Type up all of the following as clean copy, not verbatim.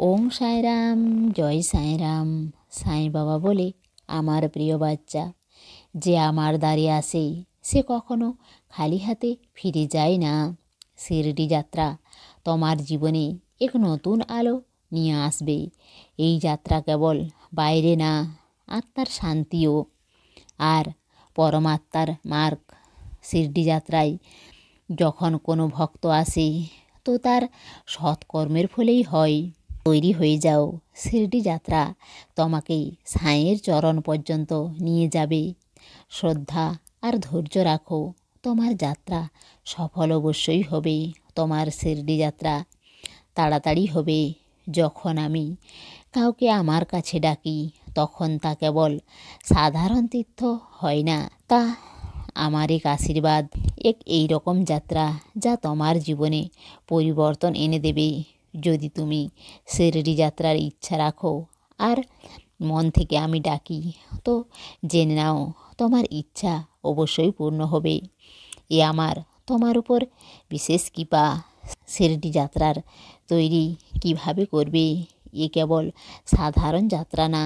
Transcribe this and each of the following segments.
ওং সাঁইরাম, জয় সাঁইরাম। সাঁই বাবা বলে, আমার প্রিয় বাচ্চা, যে আমার দ্বারে আসে সে কখনো খালি হাতে ফিরে যায় না। শিরডি যাত্রা তোমার জীবনে এক নতুন আলো নিয়ে আসবে। এই যাত্রা কেবল বাইরে না, আত্মার শান্তিও আর পরমাত্মার মার্গ। শিরডি যাত্রায় যখন কোনো ভক্ত আসে তো তার সৎকর্মের ফলেই হয়। তৈরি হয়ে যাও, শিরডি যাত্রা তোমাকে সাঁইয়ের চরণ পর্যন্ত নিয়ে যাবে। শ্রদ্ধা আর ধৈর্য রাখো, তোমার যাত্রা সফল অবশ্যই হবে। তোমার শিরডি যাত্রা তাড়াতাড়ি হবে। যখন আমি কাউকে আমার কাছে ডাকি তখন তা কেবল সাধারণ তীর্থ হয় না, তা আমার এক আশীর্বাদ, এক এইরকম যাত্রা যা তোমার জীবনে পরিবর্তন এনে দেবে। যদি তুমি শিরডি যাত্রার ইচ্ছা রাখো আর মন থেকে আমি ডাকি, তো জেনে নাও তোমার ইচ্ছা অবশ্যই পূর্ণ হবে। এ আমার তোমার উপর বিশেষ কৃপা। শিরডি যাত্রার তৈরি কিভাবে করবে? এ কেবল সাধারণ যাত্রা না,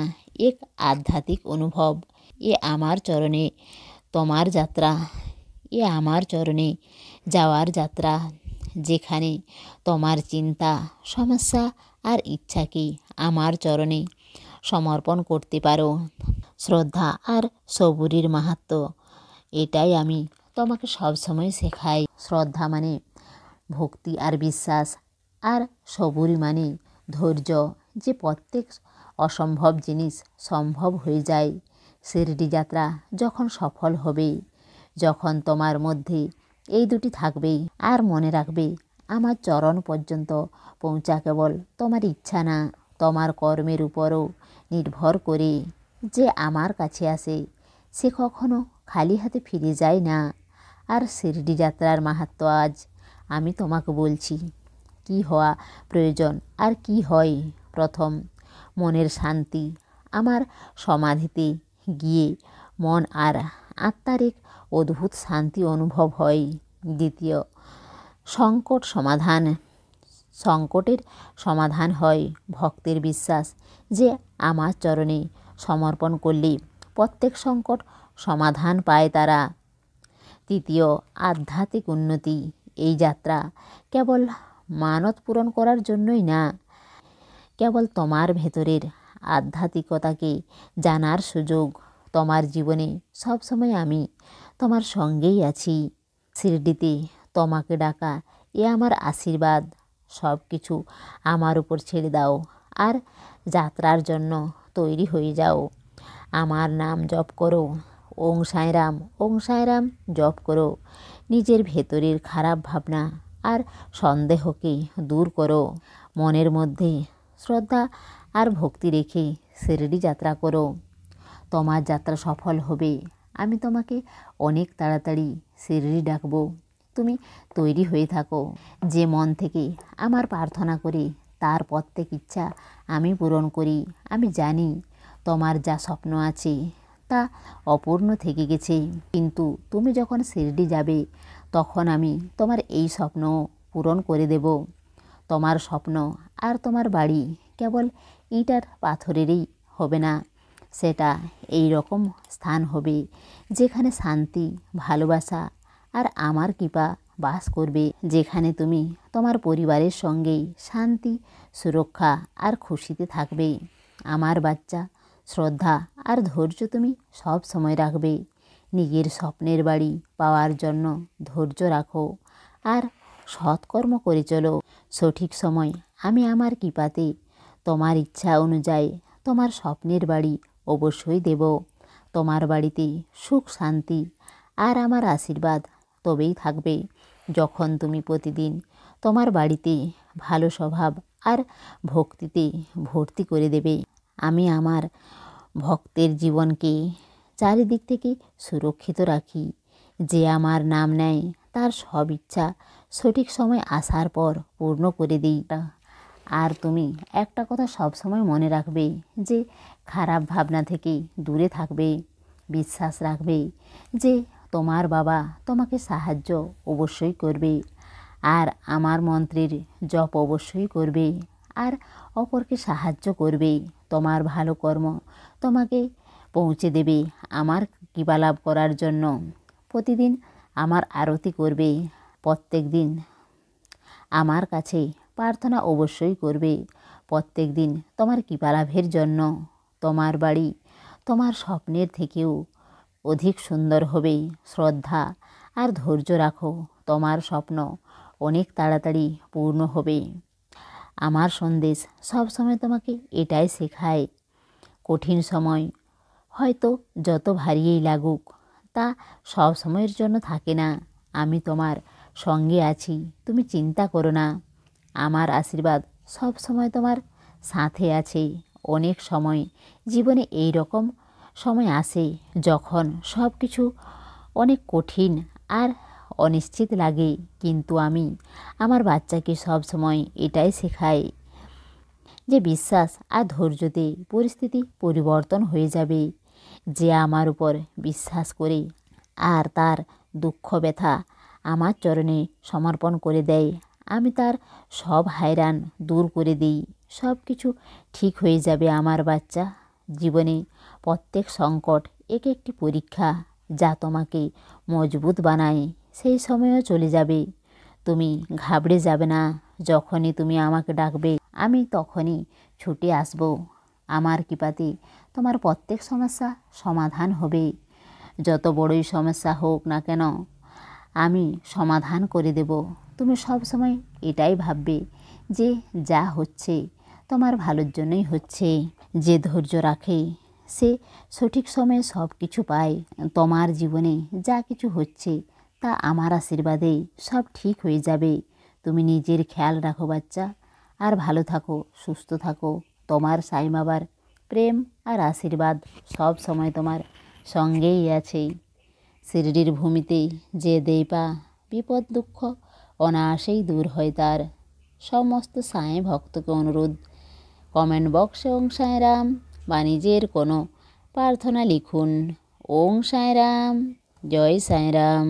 এক আধ্যাত্মিক অনুভব। এ আমার চরণে তোমার যাত্রা, এ আমার চরণে যাওয়ার যাত্রা, যেখানে তোমার চিন্তা, সমস্যা আর ইচ্ছাকে আমার চরণে সমর্পণ করতে পারো। শ্রদ্ধা আর সবুরির মাহাত্ম্য এটাই আমি তোমাকে সবসময় শেখাই। শ্রদ্ধা মানে ভক্তি আর বিশ্বাস, আর সবুরি মানে ধৈর্য, যে প্রত্যেক অসম্ভব জিনিস সম্ভব হয়ে যায়। শিরডি যাত্রা যখন সফল হবে, যখন তোমার মধ্যে এই দুটি থাকবে, আর মনে রাখবে আমার চরণ পর্যন্ত পৌঁছা কেবল তোমার ইচ্ছা না, তোমার কর্মের উপরও নির্ভর করে। যে আমার কাছে আসে সে কখনো খালি হাতে ফিরে যায় না। আর শিরডি যাত্রার মাহাত্ম্য আজ আমি তোমাকে বলছি। কি হওয়া প্রয়োজন আর কি হয়? প্রথম, মনের শান্তি। আমার সমাধিতে গিয়ে মন আর আত্মার এক অদ্ভুত শান্তি অনুভব হয়। দ্বিতীয়, সংকট সমাধান। সংকটের সমাধান হয় ভক্তের বিশ্বাস যে আমার চরণে সমর্পণ করলে প্রত্যেক সংকট সমাধান পায় তারা। তৃতীয়, আধ্যাত্মিক উন্নতি। এই যাত্রা কেবল মানত পূরণ করার জন্যই না, কেবল তোমার ভেতরের আধ্যাত্মিকতাকে জানার সুযোগ। তোমার জীবনে সবসময় আমি তোমার সঙ্গেই আছি। শিরডিতে তোমাকে ডাকা এ আমার আশীর্বাদ। সব কিছু আমার উপর ছেড়ে দাও আর যাত্রার জন্য তৈরি হয়ে যাও। আমার নাম জপ করো, ওং সাঁইরাম, ওং সাঁইরাম জপ করো। নিজের ভেতরের খারাপ ভাবনা আর সন্দেহকে দূর করো। মনের মধ্যে শ্রদ্ধা আর ভক্তি রেখে শিরডি যাত্রা করো। তোমার যাত্রা সফল হবে। আমি তোমাকে অনেক তাড়াতাড়ি শিরডি ডাকবো। তুমি তৈরি হয়ে থাকো। যে মন থেকে আমার প্রার্থনা করি তার প্রত্যেক ইচ্ছা আমি পূরণ করি। আমি জানি তোমার যা স্বপ্ন আছে তা অপূর্ণ থেকে গেছে, কিন্তু তুমি যখন শিরডি যাবে তখন আমি তোমার এই স্বপ্ন পূরণ করে দেব। তোমার স্বপ্ন আর তোমার বাড়ি কেবল ইট আর পাথরেরই হবে না, সেটা এই রকম স্থান হবে যেখানে শান্তি, ভালোবাসা আর আমার কৃপা বাস করবে। যেখানে তুমি তোমার পরিবারের সঙ্গেই শান্তি, সুরক্ষা আর খুশিতে থাকবে। আমার বাচ্চা, শ্রদ্ধা আর ধৈর্য তুমি সব সময় রাখবে। নিজের স্বপ্নের বাড়ি পাওয়ার জন্য ধৈর্য রাখো আর সৎকর্ম করে চলো। সঠিক সময় আমি আমার কৃপাতে তোমার ইচ্ছা অনুযায়ী তোমার স্বপ্নের বাড়ি অবশ্যই দেব। তোমার বাড়িতে সুখ, শান্তি আর আমার আশীর্বাদ তবেই থাকবে যখন তুমি প্রতিদিন তোমার বাড়িতে ভালো স্বভাব আর ভক্তিতে ভর্তি করে দেবে। আমি আমার ভক্তের জীবনকে চারিদিক থেকে সুরক্ষিত রাখি। যে আমার নাম নেয় তার সব ইচ্ছা সঠিক সময় আসার পর পূর্ণ করে দিই। আর তুমি একটা কথা সবসময় মনে রাখবে, যে খারাপ ভাবনা থেকে দূরে থাকবে। বিশ্বাস রাখবে যে তোমার বাবা তোমাকে সাহায্য অবশ্যই করবে, আর আমার মন্ত্রের জপ অবশ্যই করবে। আর অপরকে সাহায্য করবে। তোমার ভালো কর্ম তোমাকে পৌঁছে দেবে আমার কৃপা লাভ করার জন্য। প্রতিদিন আমার আরতি করবে, প্রত্যেক দিন আমার কাছে প্রার্থনা অবশ্যই করবে, প্রত্যেক দিন তোমার কৃপা লাভের জন্য। তোমার বাড়ি তোমার স্বপ্নের থেকেও অধিক সুন্দর হবে। শ্রদ্ধা আর ধৈর্য রাখো, তোমার স্বপ্ন অনেক তাড়াতাড়ি পূর্ণ হবে। আমার সন্দেশ সবসময় তোমাকে এটাই শেখায়, কঠিন সময় হয়তো যত ভারীই লাগুক তা সব সময়ের জন্য থাকে না। আমি তোমার সঙ্গে আছি, তুমি চিন্তা করো না। আমার আশীর্বাদ সব সময় তোমার সাথে আছে। অনেক সময় জীবনে এই রকম সময় আসে যখন সব কিছু অনেক কঠিন আর অনিশ্চিত লাগে, কিন্তু আমি আমার বাচ্চাকে সব সময় এটাই শেখাই যে বিশ্বাস আর ধৈর্যতে পরিস্থিতি পরিবর্তন হয়ে যাবে। যে আমার উপর বিশ্বাস করে আর তার দুঃখ ব্যথা আমার চরণে সমর্পণ করে দেয়, আমি তার সব হায়রান দূর করে দিই। সব কিছু ঠিক হয়ে যাবে আমার বাচ্চা। জীবনে প্রত্যেক সংকট এক একটি পরীক্ষা যা তোমাকে মজবুত বানায়। সেই সময়ও চলে যাবে, তুমি ঘাবড়ে যাবে না। যখনই তুমি আমাকে ডাকবে আমি তখনই ছুটে আসব। আমার কৃপাতে তোমার প্রত্যেক সমস্যা সমাধান হবে। যত বড়ই সমস্যা হোক না কেন আমি সমাধান করে দেব। তুমি সব সময় এটাই ভাববে যে যা হচ্ছে তোমার ভালোর জন্যই হচ্ছে। যে ধৈর্য রাখে সে সঠিক সময়ে সব কিছু পায়। তোমার জীবনে যা কিছু হচ্ছে তা আমার আশীর্বাদে সব ঠিক হয়ে যাবে। তুমি নিজের খেয়াল রাখো বাচ্চা, আর ভালো থাকো, সুস্থ থাকো। তোমার সাই বাবার প্রেম আর আশীর্বাদ সব সময় তোমার সঙ্গেই আছে। শিরডির ভূমিতে যে দেই পা, বিপদ দুঃখ অনায়াসেই দূর হয় তার। সমস্ত সাঁই ভক্তকে অনুরোধ, কমেন্ট বক্সে ওং সাঁইরাম বা নিজের কোনো প্রার্থনা লিখুন। ওং সাঁইরাম, জয় সাঁইরাম।